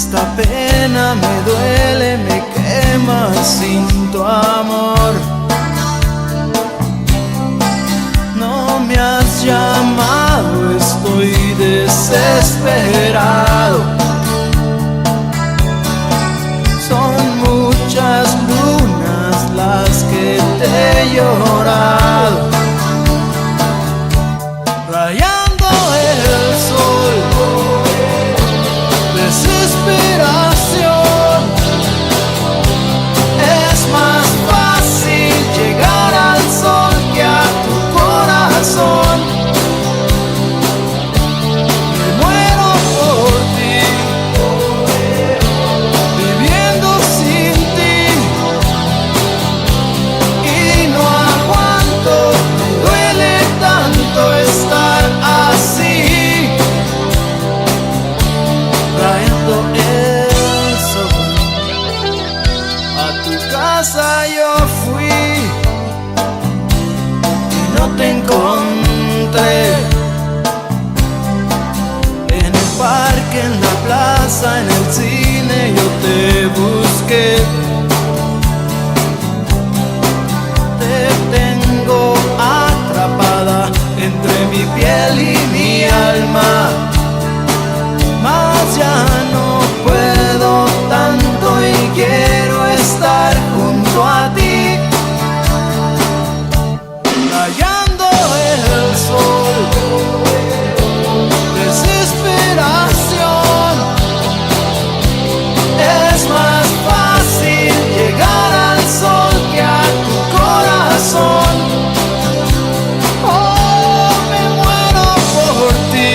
Esta pena me duele, me quema sin tu amor. No me has llamado, estoy desesperado. Son muchas lunas las que te he llorado, rayando el sol. Desesperación. Es más fácil llegar al sol que a tu corazón. Me muero por ti, viviendo sin ti, y no aguanto, me duele tanto estar así. Rayando el sol, a tu casa yo fui y no te encontré. En el parque, en la plaza, en el cine yo te busqué. Te tengo atrapada entre mi piel y mi alma. Mas ya no puedo tanto y quiero estar junto a ti, rayando el sol. Desesperación. Es más fácil llegar al sol que a tu corazón. Oh, me muero por ti.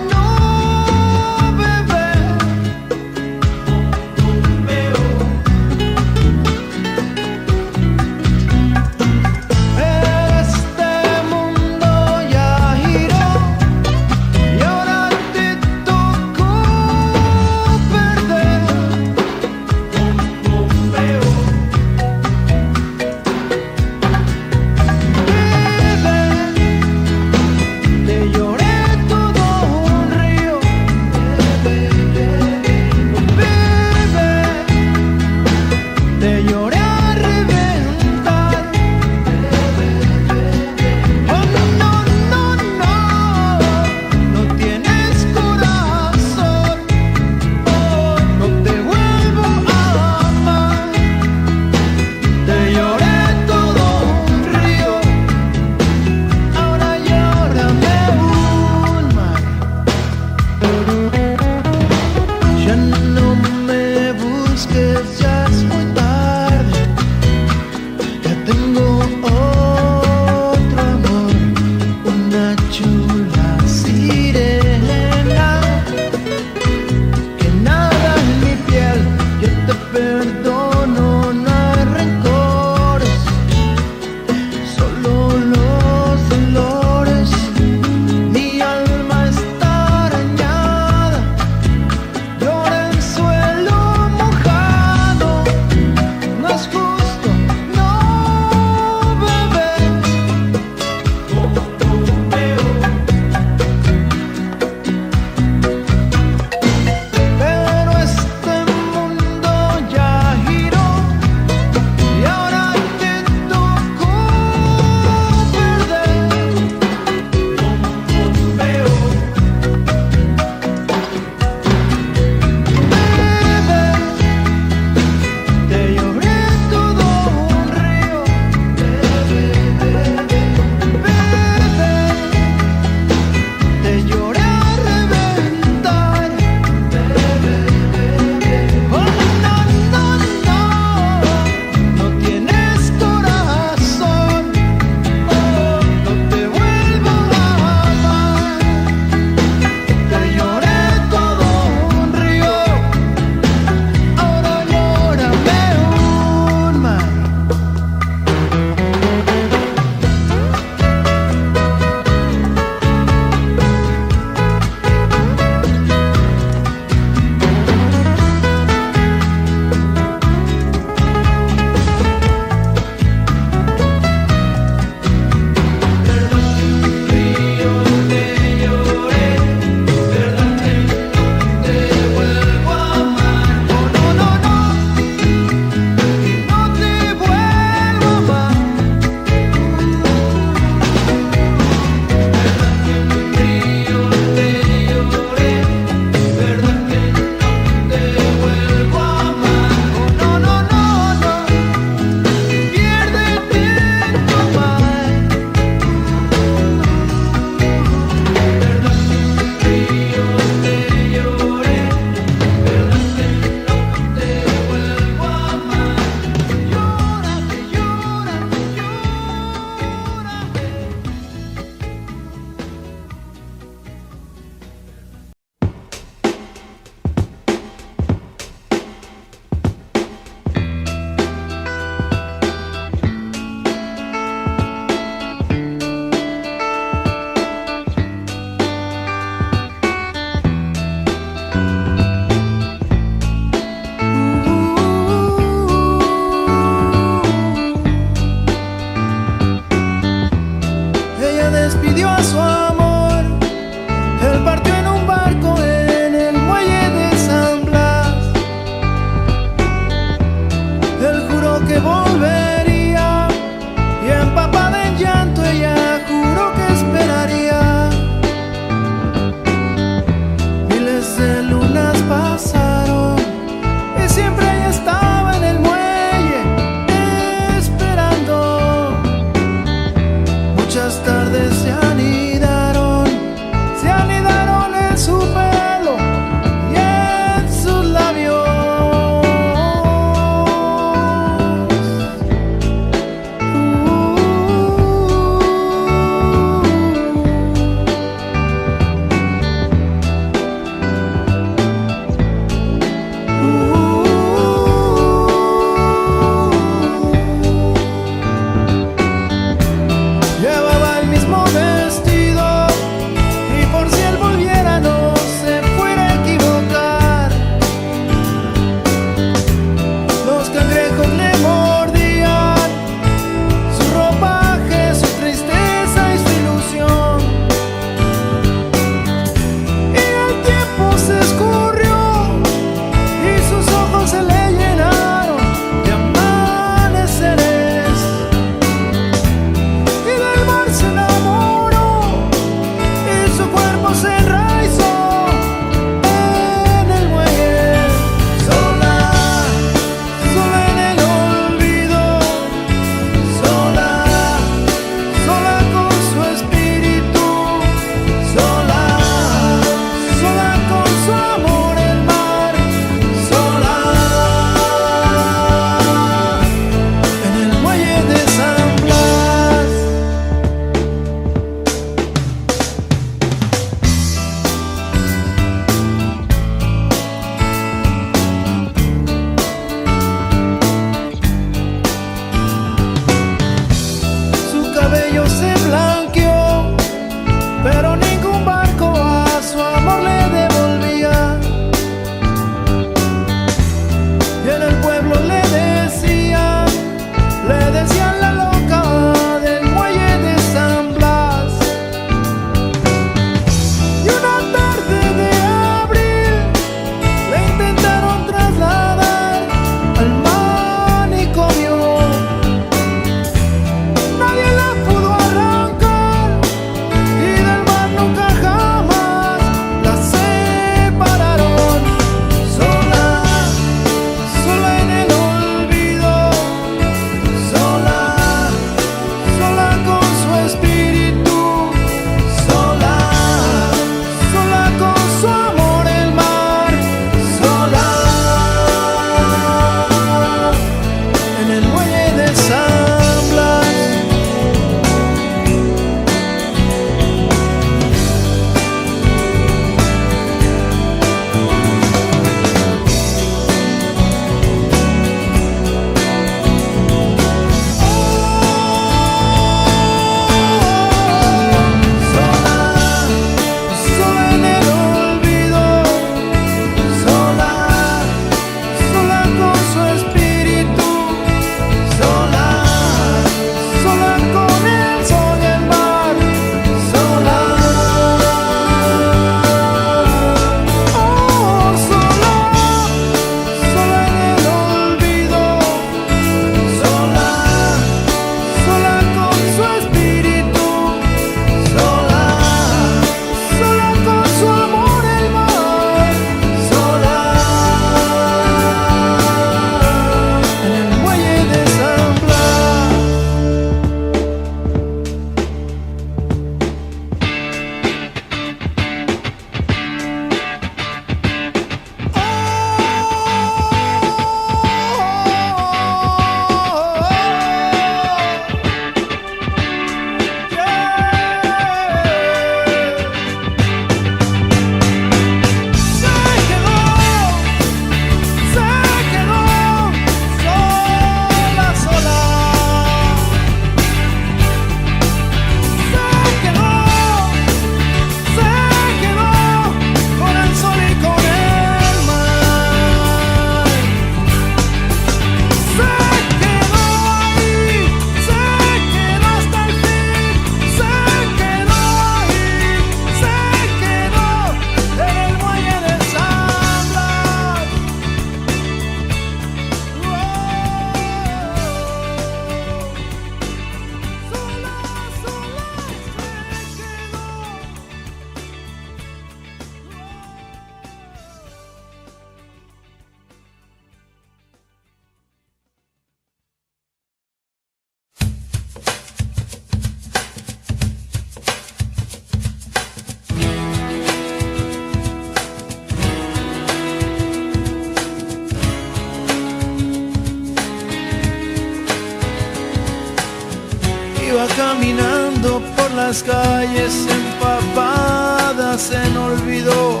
las calles empapadas en olvido.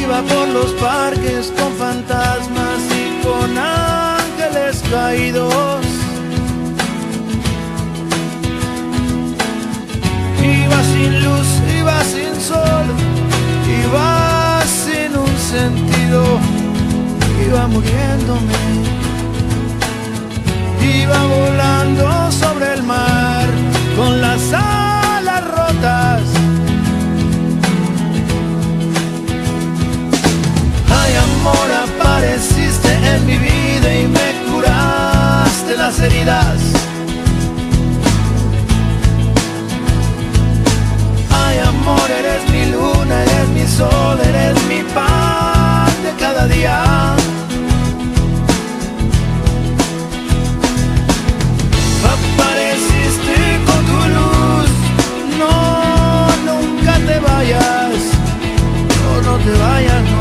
Iba por los parques con fantasmas y con ángeles caídos. Iba sin luz, iba sin sol, iba sin un sentido, iba muriéndome. Iba volando sobre el mar con las alas rotas. Ay, amor, apareciste en mi vida y me curaste las heridas. Ay, amor, eres mi luna, eres mi sol, eres mi pan de cada día. Apareciste con tu luz, no, nunca te vayas, no te vayas, no.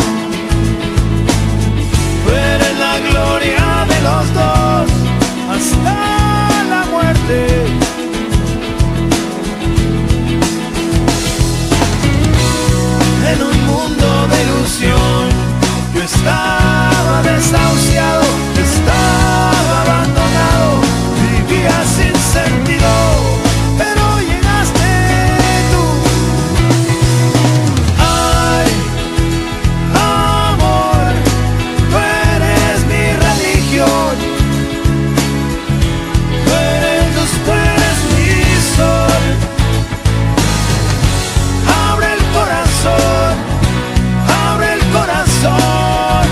Tú eres la gloria de los dos hasta la muerte. En un mundo de ilusión, yo estaba desahuciado, estaba abandonado, vivía sin sentido, pero llegaste tú. Ay, amor, tú eres mi religión, tú eres mi sol. Abre el corazón, abre el corazón.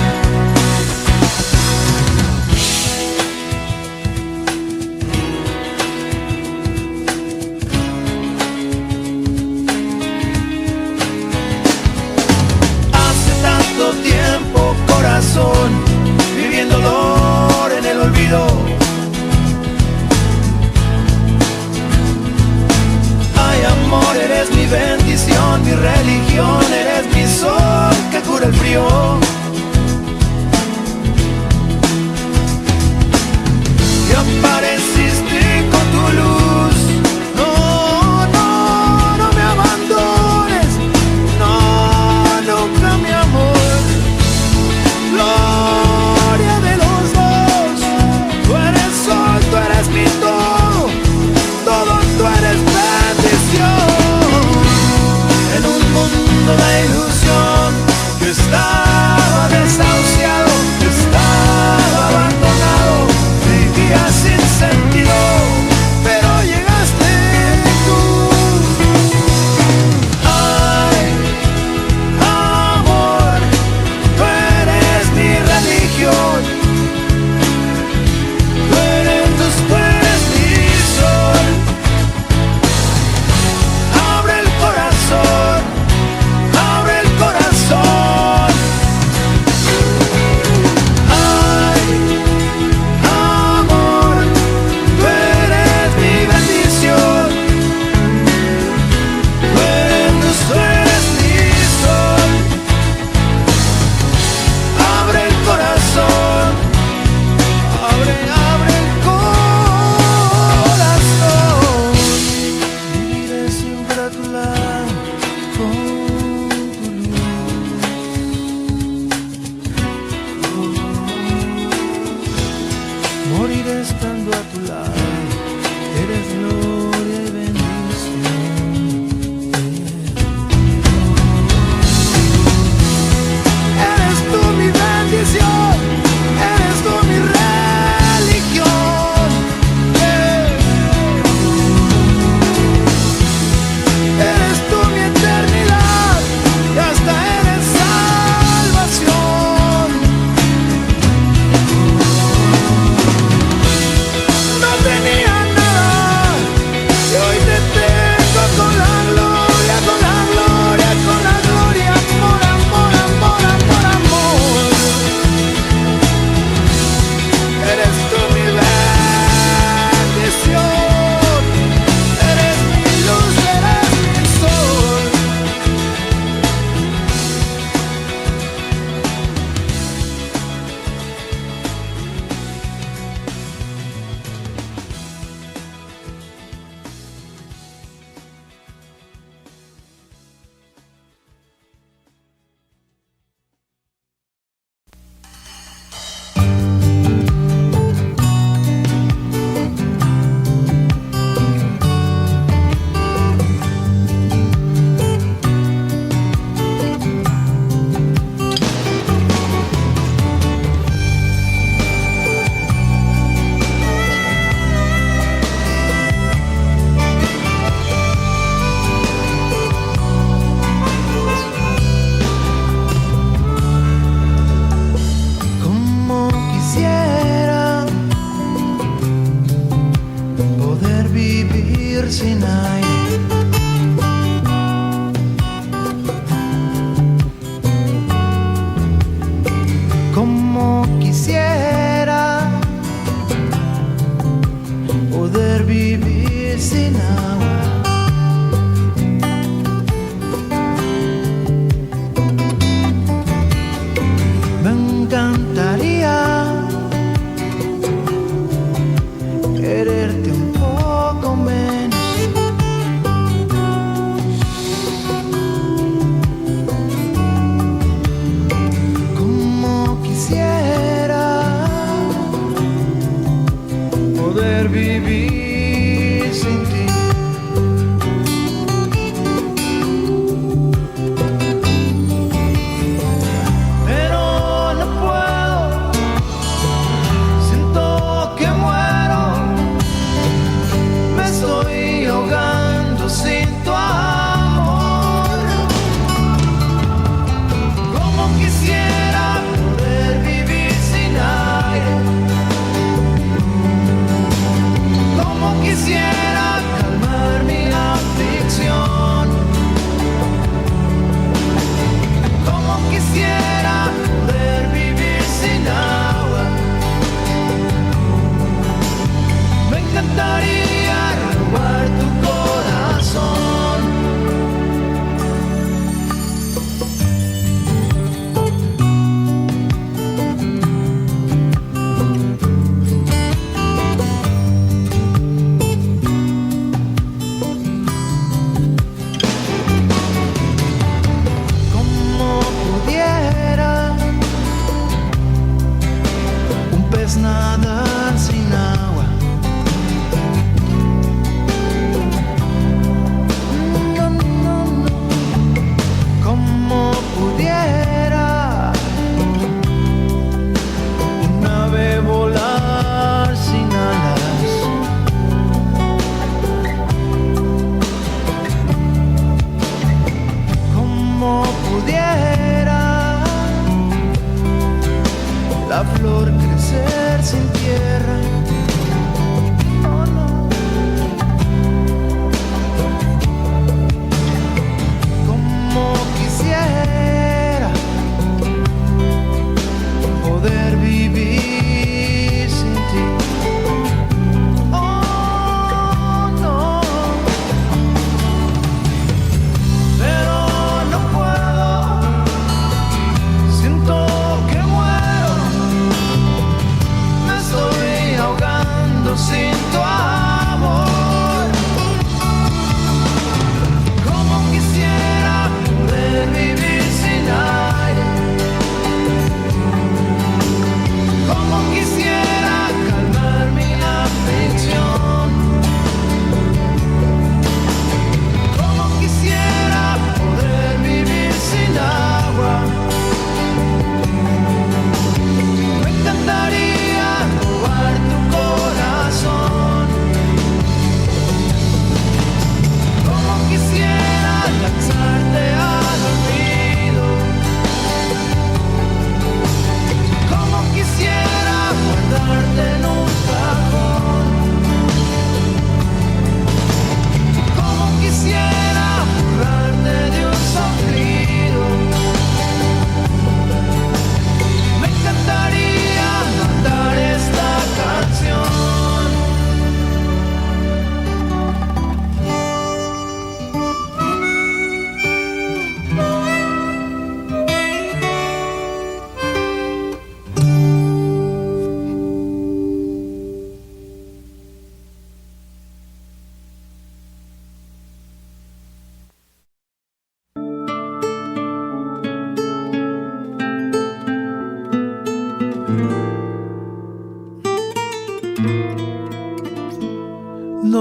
Hace tanto tiempo, corazón, viviendo dolor en el olvido. Ay, amor, eres mi bendición, mi religión, eres mi sol que cura el frío. Y apareciste con tu luz. No, no, no me abandones. No, nunca, mi amor. Gloria de los dos. Tú eres sol, tú eres mi todo. Todo tú eres bendición. En un mundo de ilusión, yo estaba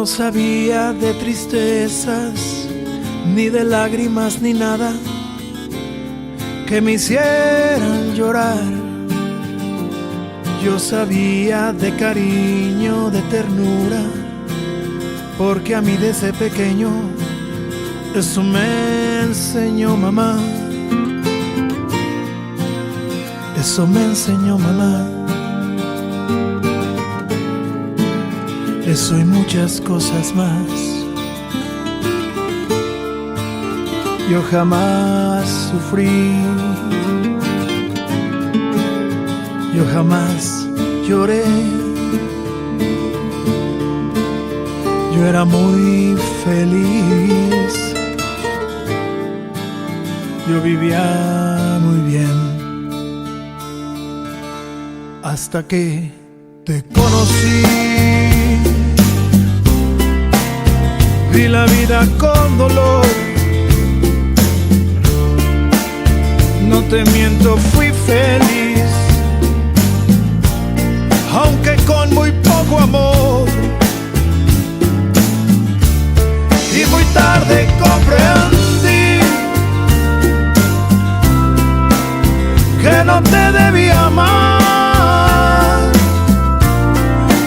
sabía de tristezas, ni de lágrimas, ni nada que me hicieran llorar. Yo sabía de cariño, de ternura, porque a mí desde pequeño eso me enseñó mamá. Eso me enseñó mamá. Eso y muchas cosas más. Yo jamás sufrí, yo jamás lloré. Yo era muy feliz, yo vivía muy bien, hasta que te conocí. Vi la vida con dolor, no te miento, fui feliz, aunque con muy poco amor. Y muy tarde comprendí que no te debía amar,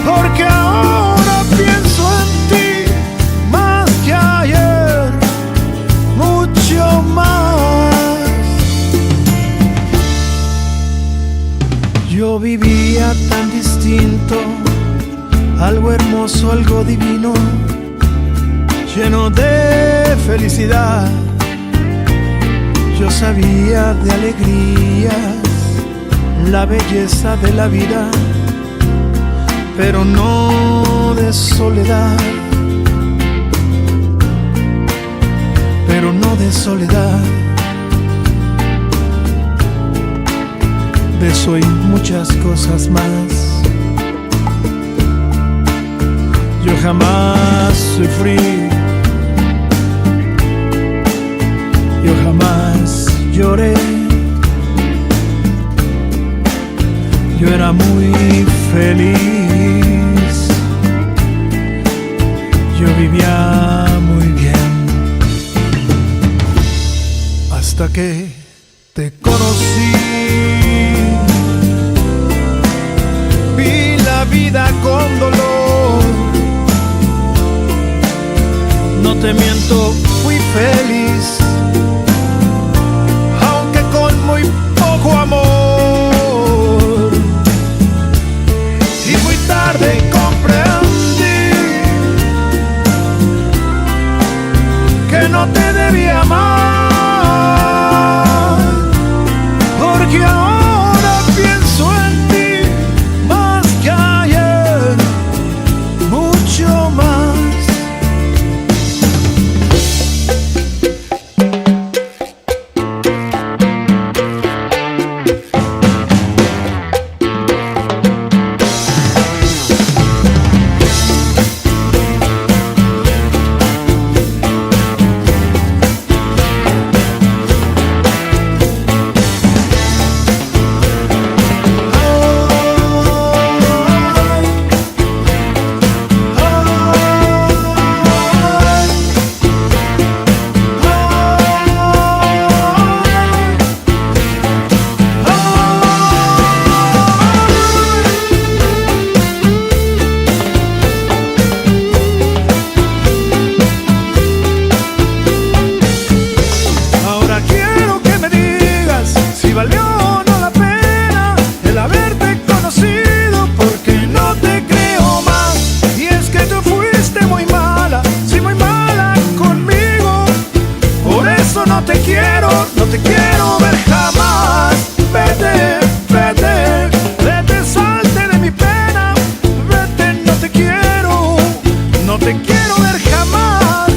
porque ahora pienso en ti más que ayer, mucho más. Yo vivía tan distinto, algo hermoso, algo divino, lleno de felicidad. Yo sabía de alegrías, la belleza de la vida, pero no de soledad, pero no de soledad. De eso y muchas cosas más. Yo jamás sufrí, yo jamás lloré. Yo era muy feliz, yo vivía muy bien, hasta que te conocí. Vi la vida con dolor, no te miento, fui feliz, aunque con muy poco amor. Y muy tarde comprendí que no te debía amar, porque ahora pienso en ti más que ayer, mucho más. No te quiero ver jamás. Vete, vete, vete, salte de mi pena. Vete, no te quiero ver jamás.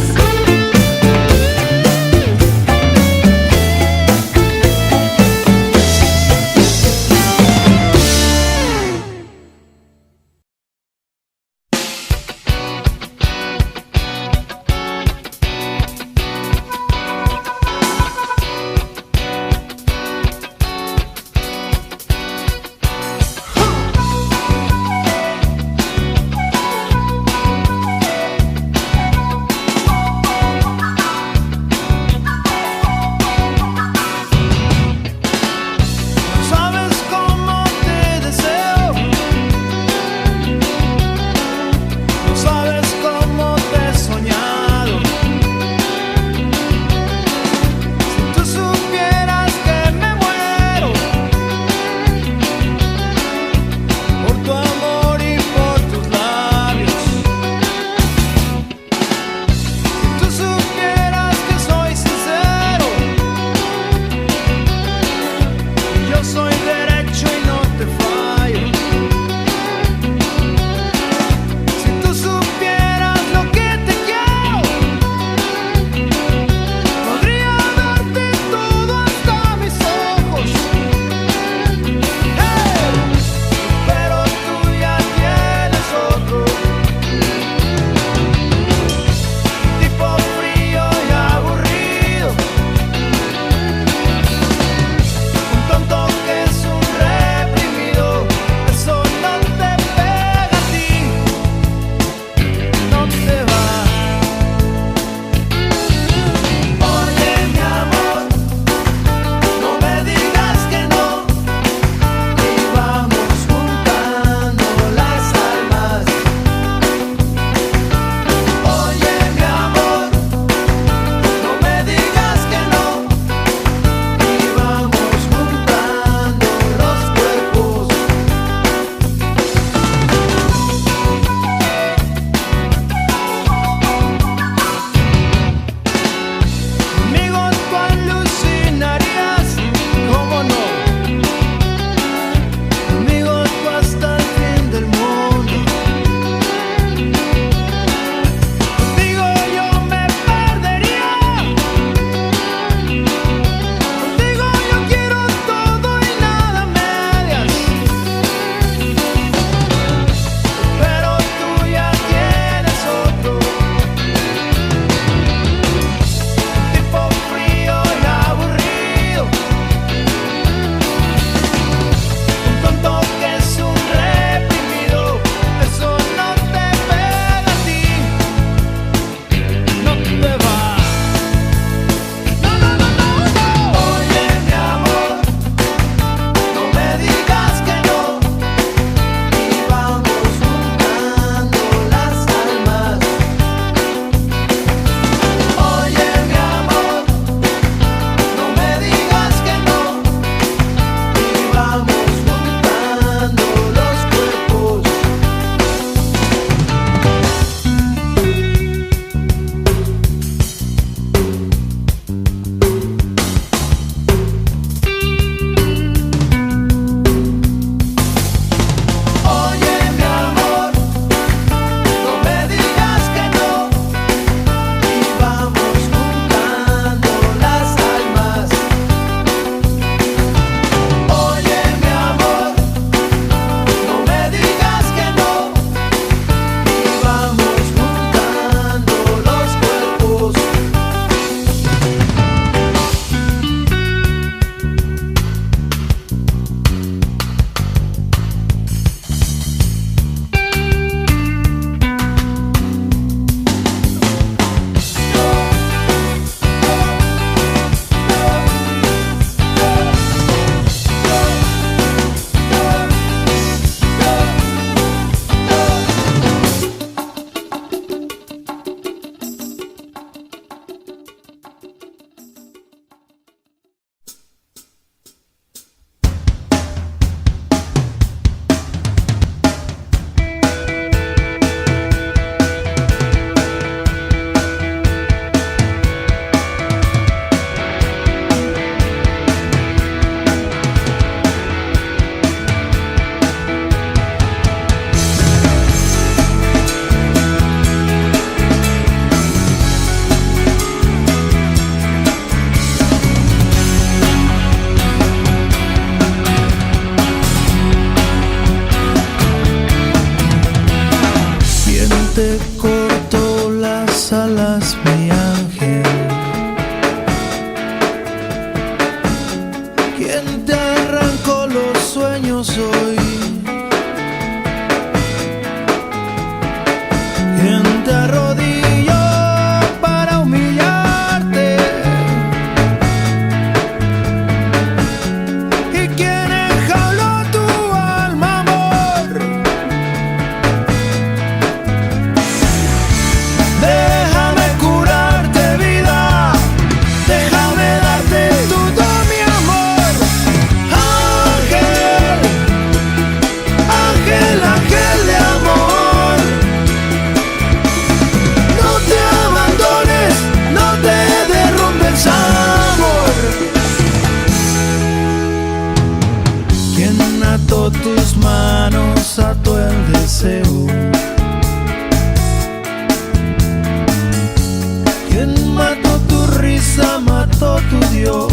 ¿Quién mató tu risa? Mató tu Dios.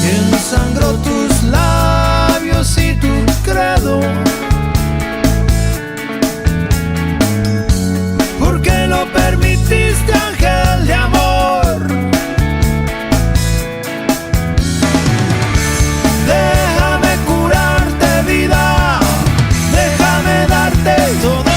¿Quién sangró tus labios y tu credo? ¿Por qué lo permitiste, ángel de amor? Déjame curarte, vida, déjame darte todo.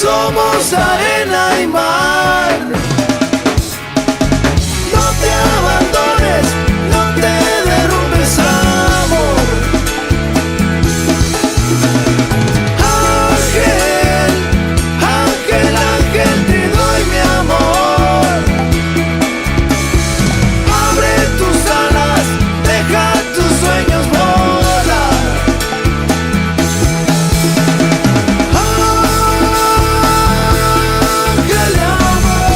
Somos arena y mar. No te abandones, no te derrumbes, amor. Ángel, ángel, ángel, te doy mi amor. Abre tus alas, deja tus sueños volar. Ángel de amor.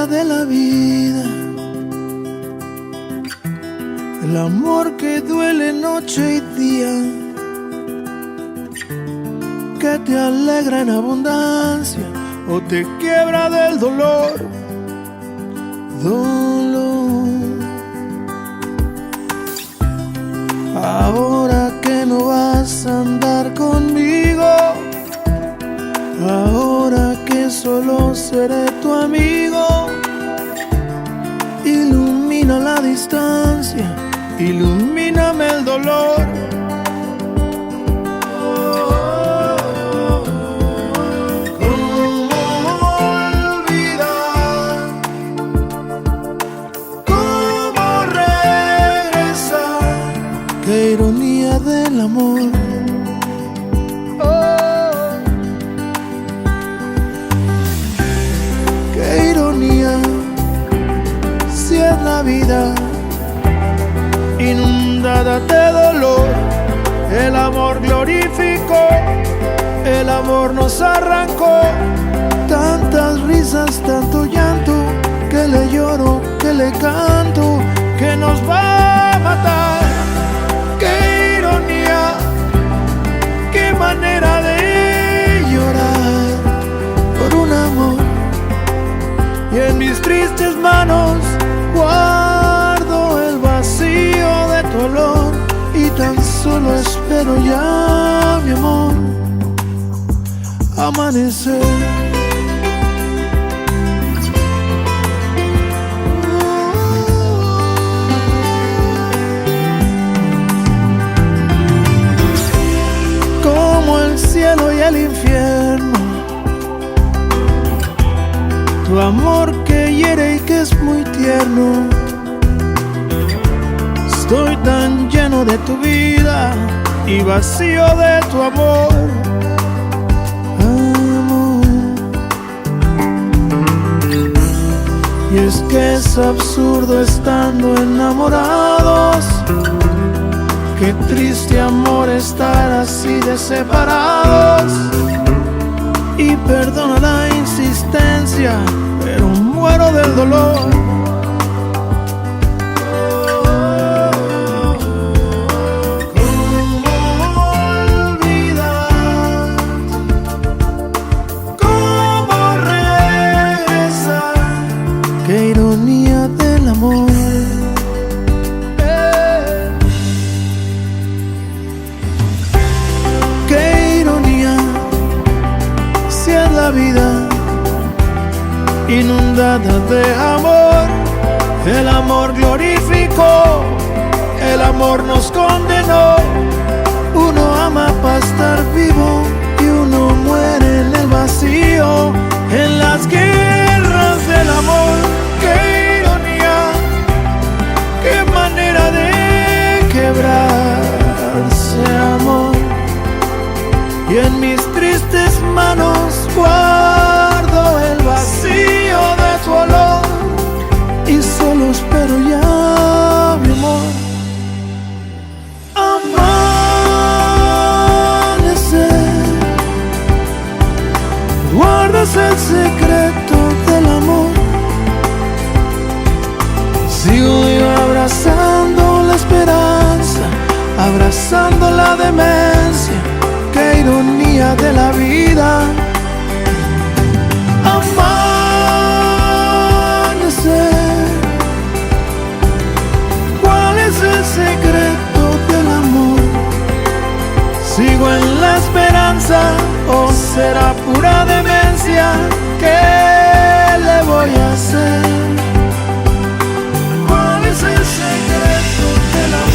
ironía de la vida, el amor que duele noche y día, que te alegra en abundancia o te quiebra del dolor. Ahora que no vas a andar conmigo, ahora que solo seré tu amigo, ilumina la distancia, ilumíname el dolor. Qué ironía del amor. Oh, qué ironía, si es la vida inundada de dolor. El amor glorificó, el amor nos arrancó. Tantas risas, tanto llanto, que le lloro, que le canto, que nos va a matar. ¡Qué ironía! ¡Qué manera de llorar por un amor! Y en mis tristes manos guardo el vacío de tu olor, y tan solo espero ya, mi amor, amanecer. El cielo y el infierno, tu amor que hiere y que es muy tierno. Estoy tan lleno de tu vida y vacío de tu amor, amor. Y es que es absurdo estando enamorados. Qué triste amor estar así de separados. Y perdona la insistencia, pero muero del dolor. ¿Cómo olvidar? ¿Cómo regresar? Qué ironía del amor. La vida inundada de amor, el amor glorificó, el amor nos condenó. Uno ama para estar vivo y uno muere en el vacío, en las guerras del amor. Qué ironía, qué manera de quebrarse, amor. Y en mis tristes manos guardo el vacío de tu olor, y solo espero ya, mi amor, amanecer. Guardas el secreto del amor. Sigo yo abrazando la esperanza, abrazando la demencia. Qué ironía de la vida, amanecer. ¿Cuál es el secreto del amor? ¿Sigo en la esperanza o será pura demencia? ¿Qué le voy a hacer? ¿Cuál es el secreto del amor?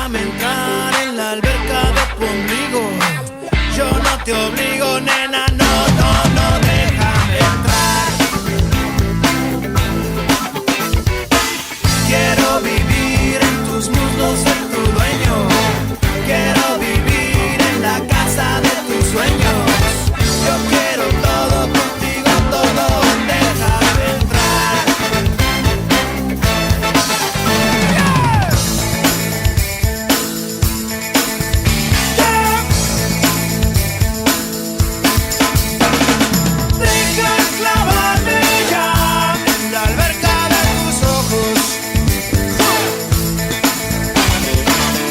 déjame entrar en la alberca de tu ombligo. Yo no te obligo, nena, no, no, no, déjame entrar. Quiero vivir en tus muslos, ser tu dueño. Quiero vivir en la casa de tus sueños. Yo quiero todo contigo, todo, déjame entrar. Deja clavarme ya en la alberca de tus ojos.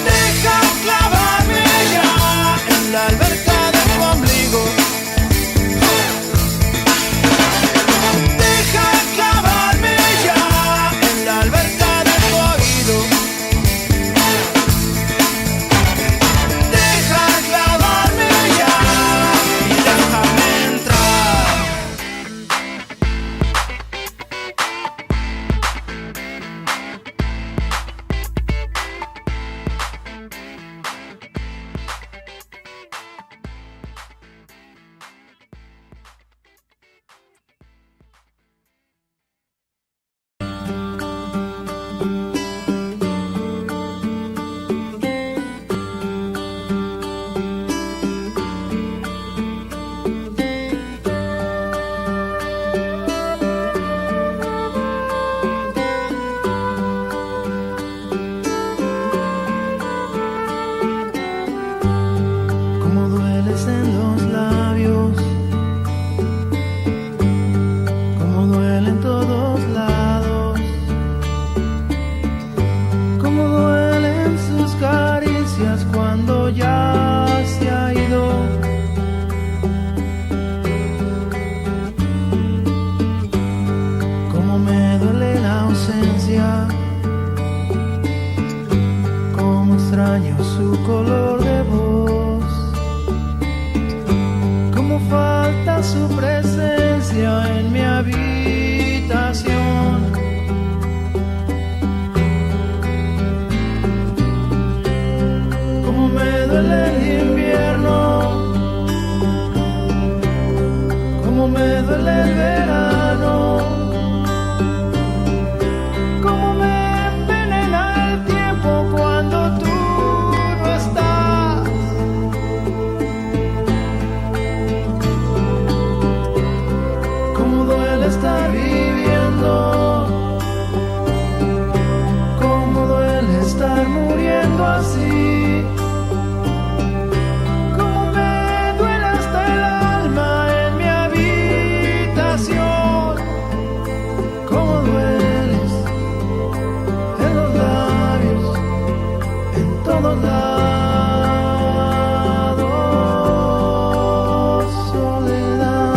Deja clavarme ya en la alberca de tu ombligo. Deja clavarme ya en la alberca de tu oído. Deja clavarme ya y déjame entrar. Cómo dueles en los labios, cómo duele en todos lados, cómo duelen sus caricias cuando ya se ha ido. Cómo me duele la ausencia, cómo extraño su color de voz. Cómo falta su presencia en mi habitación. Cómo me duele el invierno, cómo me duele el verano, cómo me envenena el tiempo cuando tú no estás. Cómo duele estar viviendo, cómo duele estar muriendo así. Cómo me duele hasta el alma en mi habitación. Cómo dueles en los labios, en todos lados, soledad.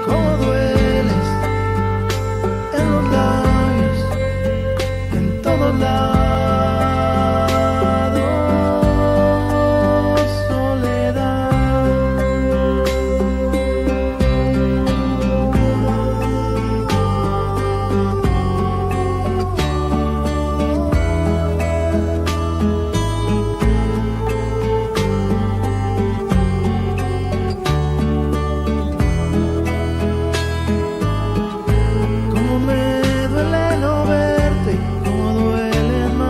Cómo dueles en los labios, en todos lados, soledad. Cómo me duele no verte, cómo duele no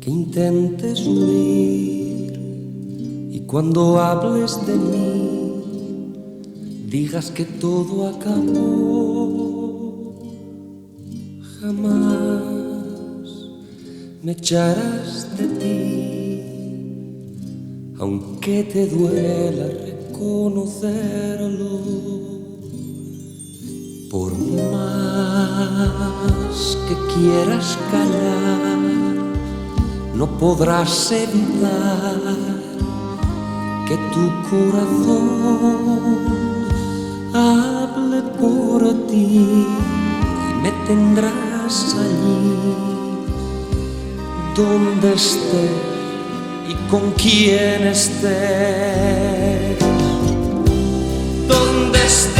que intentes huir y cuando hables de mí digas que todo acabó. Jamás me echarás de ti, aunque te duela reconocerlo. Por más que quieras callar, no podrás evitar que tu corazón hable por ti y me tendrás allí donde esté y con quien estés. Donde estés,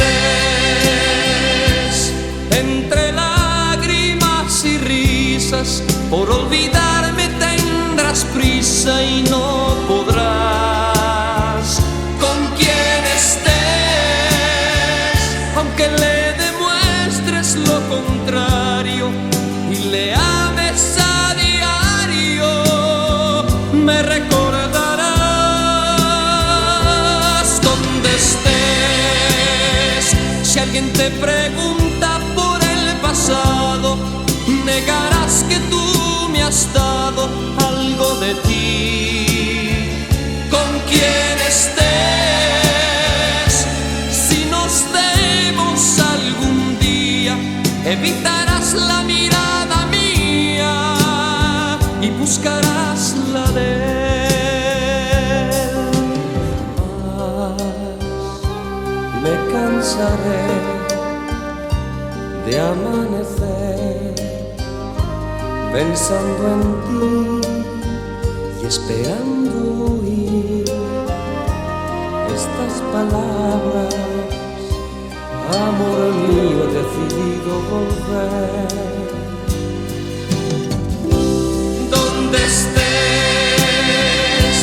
entre lágrimas y risas, por olvidarme tendrás prisa y no podrás. Con quien estés, aunque le demuestres lo contrario y le ames a diario, me recordarás. Donde estés, si alguien te pregunta por el pasado, negarás que tú me has dado algo de ti. Con quien estés, si nos vemos algún día, evitarás la mirada mía y buscarás la de él. Mas me cansaré de amanecer pensando en ti y esperando oír estas palabras. Amor mío, he decidido volver. Donde estés,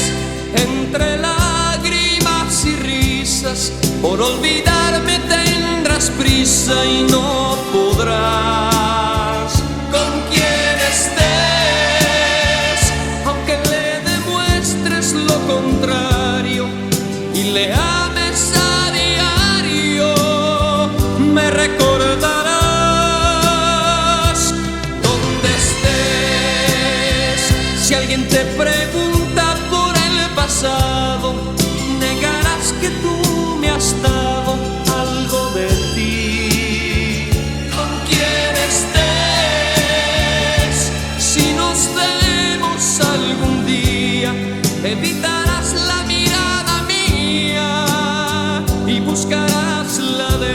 entre lágrimas y risas, por olvidarme tendrás prisa y no podrás. Con quien estés, aunque le demuestres lo contrario y le ames a diario, me recordarás. Donde estés, si alguien te pregunta por el pasado, negarás que tú me has dado algo de ti. Con quien estés, si nos vemos algún día, evitarás la mirada mía y buscarás la de él.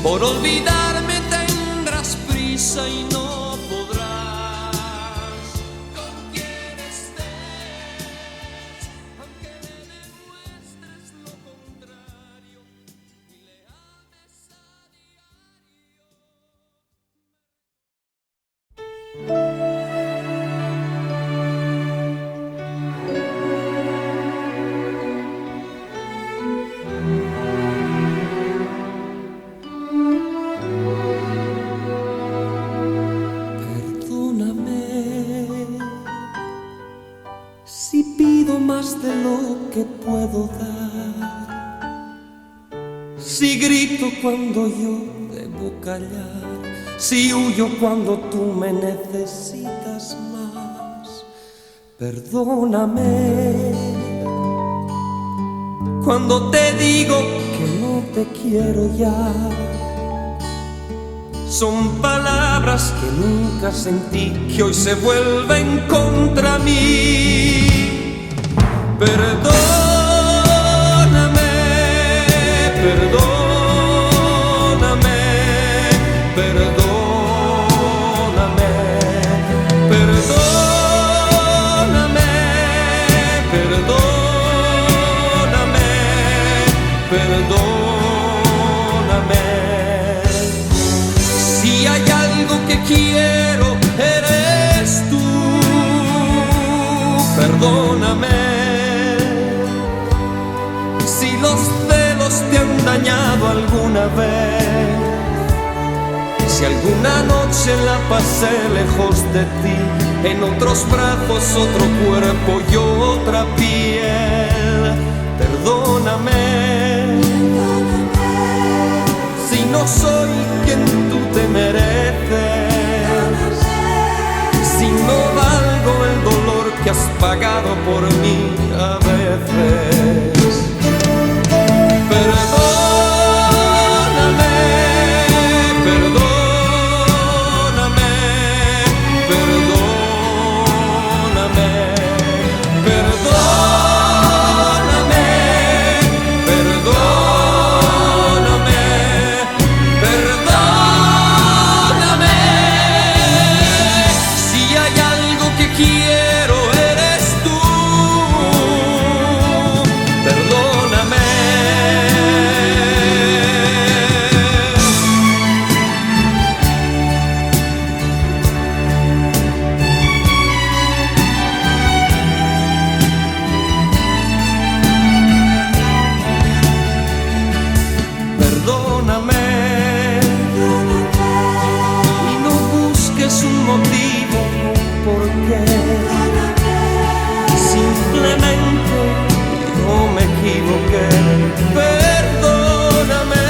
Por olvidarme tendrás prisa y no podrás. Con quien estés, aunque le demuestres lo contrario y le ames a si pido más de lo que puedo dar, si grito cuando yo debo callar, si huyo cuando tú me necesitas más. Perdóname cuando te digo que no te quiero ya. Son palabras que nunca sentí, que hoy se vuelven contra mí. Perdóname, perdóname, perdóname. algo que quiero, eres tú. Perdóname si los celos te han dañado alguna vez, si alguna noche la pasé lejos de ti, en otros brazos, otro cuerpo y otra piel. Perdóname si no soy quien tú te mereces, si no valgo el dolor que has pagado por mí a veces. Perdóname, perdóname, perdóname, perdóname, perdóname, perdóname. Si hay algo que quiero, eres tú. Perdóname. Perdóname y no busques un motivo por qué. Simplemente no me equivoqué. Perdóname.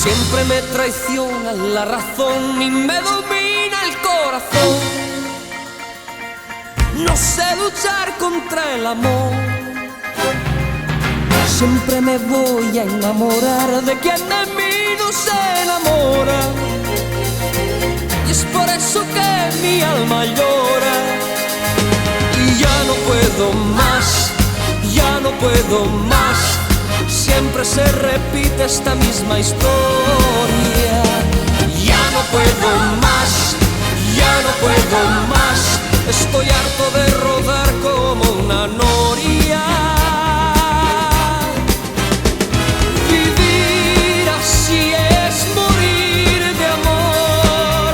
Siempre me traiciona la razón y me domina el corazón. No sé luchar contra el amor. Siempre me voy a enamorar de quien de mí no se enamora. Y es por eso que mi alma llora. Y ya no puedo más, ya no puedo más. Siempre se repite esta misma historia. Ya no puedo más, ya no puedo más. Estoy harto de rodar como una noria. Vivir así es morir de amor.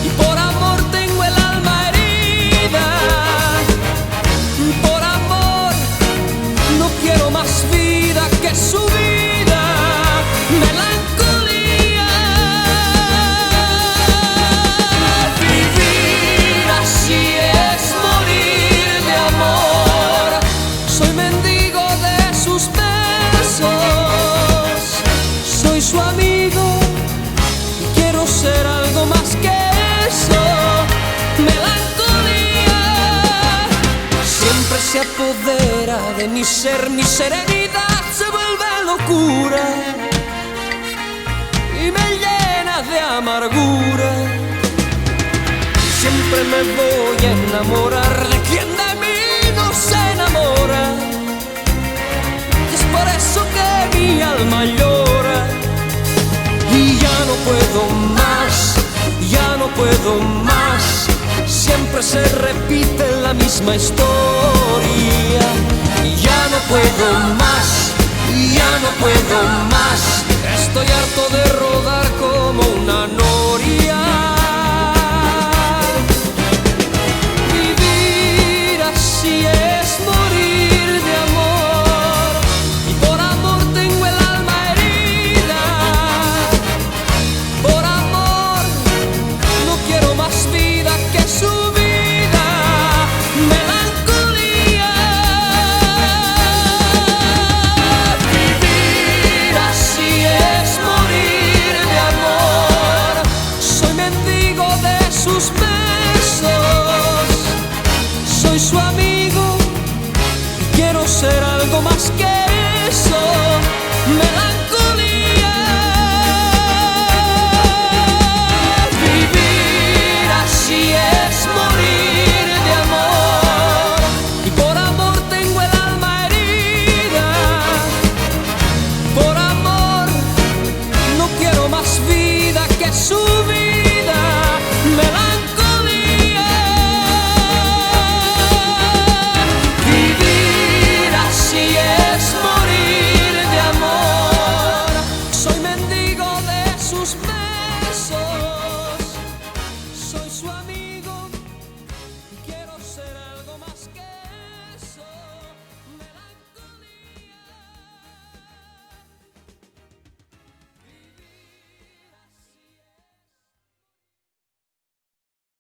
Y por amor tengo el alma herida. Por amor no quiero más vida que su vida, melancolía. Vivir así es morir de amor. Soy mendigo de sus besos, soy su amigo y quiero ser algo más que eso, melancolía. Siempre se apodera de mi ser, mi serenidad se vuelve locura y me llena de amargura. Siempre me voy a enamorar de quien de mí no se enamora. Y es por eso que mi alma llora. Y ya no puedo más, ya no puedo más. Siempre se repite la misma historia. Ya no puedo más, ya no puedo más. Estoy harto de rodar